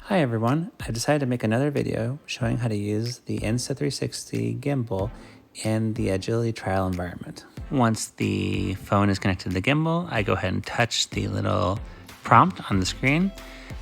Hi everyone, I decided to make another video showing how to use the Insta360 gimbal in the agility trial environment. Once the phone is connected to the gimbal, I go ahead and touch the little prompt on the screen.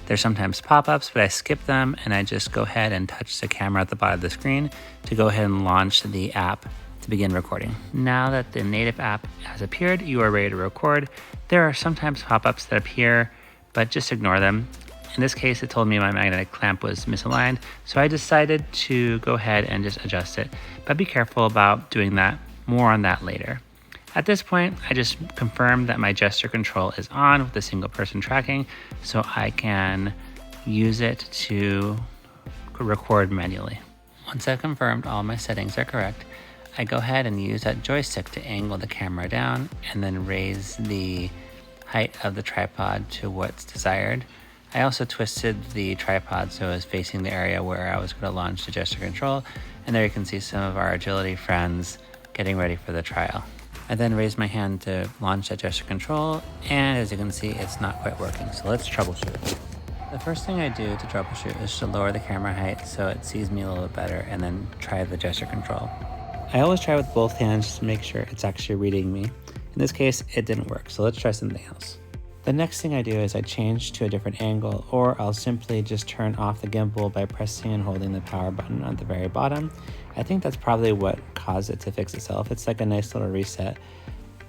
There's sometimes pop-ups, but I skip them and I just go ahead and touch the camera at the bottom of the screen to go ahead and launch the app to begin recording. Now that the native app has appeared, you are ready to record. There are sometimes pop-ups that appear, but just ignore them. In this case, it told me my magnetic clamp was misaligned, so I decided to go ahead and just adjust it. But be careful about doing that. More on that later. At this point, I just confirmed that my gesture control is on with the single person tracking, so I can use it to record manually. Once I've confirmed all my settings are correct, I go ahead and use that joystick to angle the camera down and then raise the height of the tripod to what's desired. I also twisted the tripod so it was facing the area where I was going to launch the gesture control, and there you can see some of our agility friends getting ready for the trial. I then raised my hand to launch that gesture control, and as you can see, it's not quite working, so let's troubleshoot. The first thing I do to troubleshoot is to lower the camera height so it sees me a little bit better, and then try the gesture control. I always try with both hands to make sure it's actually reading me. In this case, it didn't work, so let's try something else. The next thing I do is I change to a different angle, or I'll simply just turn off the gimbal by pressing and holding the power button at the very bottom. I think that's probably what caused it to fix itself. It's like a nice little reset.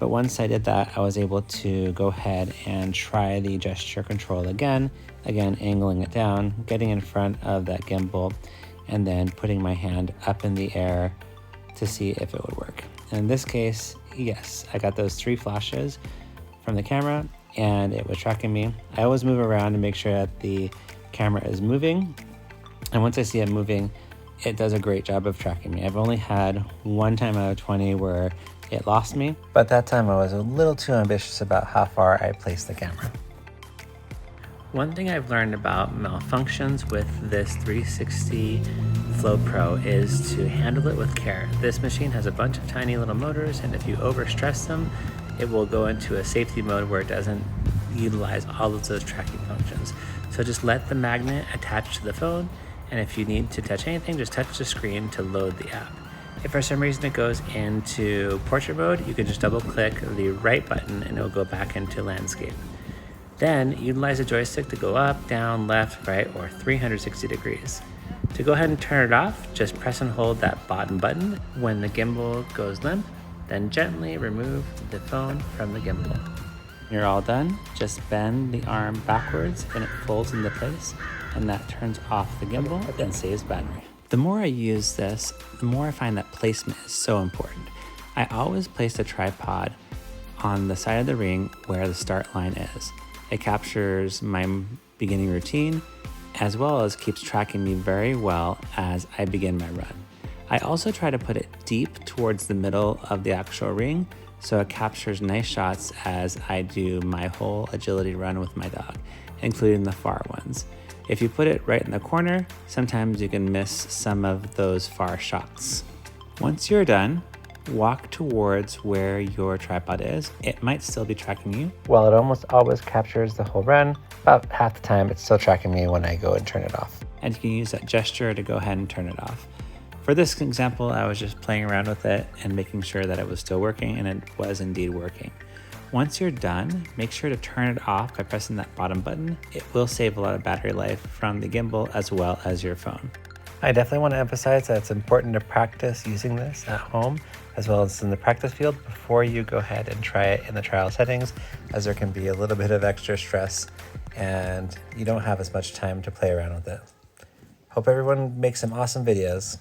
But once I did that, I was able to go ahead and try the gesture control again angling it down, getting in front of that gimbal, and then putting my hand up in the air to see if it would work. In this case, yes, I got those 3 flashes from the camera, and it was tracking me. I always move around to make sure that the camera is moving. And once I see it moving, it does a great job of tracking me. I've only had one time out of 20 where it lost me, but that time I was a little too ambitious about how far I placed the camera. One thing I've learned about malfunctions with this 360 Flow Pro is to handle it with care. This machine has a bunch of tiny little motors, and if you overstress them, it will go into a safety mode where it doesn't utilize all of those tracking functions. So just let the magnet attach to the phone, and if you need to touch anything, just touch the screen to load the app. If for some reason it goes into portrait mode, you can just double click the right button and it will go back into landscape. Then utilize the joystick to go up, down, left, right, or 360 degrees. To go ahead and turn it off, just press and hold that bottom button. When the gimbal goes limp, then gently remove the phone from the gimbal. When you're all done, just bend the arm backwards and it folds into place, and that turns off the gimbal and saves battery. The more I use this, the more I find that placement is so important. I always place the tripod on the side of the ring where the start line is. It captures my beginning routine as well as keeps tracking me very well as I begin my run. I also try to put it deep towards the middle of the actual ring so it captures nice shots as I do my whole agility run with my dog, including the far ones. If you put it right in the corner, sometimes you can miss some of those far shots. Once you're done, walk towards where your tripod is. It might still be tracking you. While it almost always captures the whole run, about half the time it's still tracking me when I go and turn it off. And you can use that gesture to go ahead and turn it off. For this example, I was just playing around with it and making sure that it was still working, and it was indeed working. Once you're done, make sure to turn it off by pressing that bottom button. It will save a lot of battery life from the gimbal as well as your phone. I definitely want to emphasize that it's important to practice using this at home as well as in the practice field before you go ahead and try it in the trial settings, as there can be a little bit of extra stress and you don't have as much time to play around with it. Hope everyone makes some awesome videos.